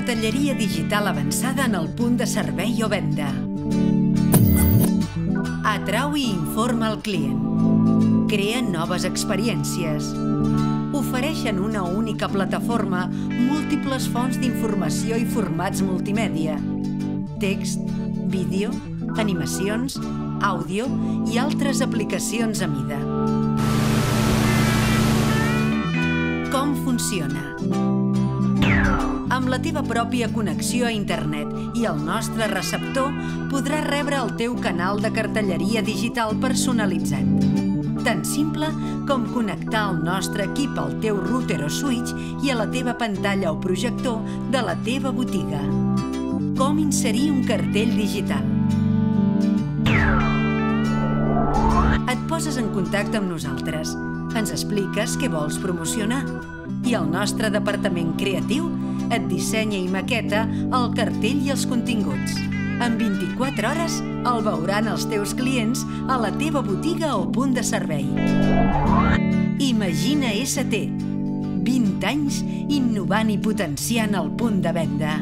Cartelleria digital avançada en el punt de servei o venda. Atrau i informa el client. Crea noves experiències. Ofereixen una única plataforma múltiples fonts d'informació i formats multimèdia. Text, vídeo, animacions, àudio i altres aplicacions a mida. Com funciona? Amb la teva pròpia connexió a internet i el nostre receptor podràs rebre el teu canal de cartelleria digital personalitzat. Tan simple com connectar el nostre equip al teu router o switch i a la teva pantalla o projector de la teva botiga. Com inserir un cartell digital? Et poses en contacte amb nosaltres, ens expliques què vols promocionar i el nostre departament creatiu et dissenya i maqueta el cartell i els continguts. En 24 hores el veuran els teus clients a la teva botiga o punt de servei. Imagina ST. 20 anys innovant i potenciant el punt de venda.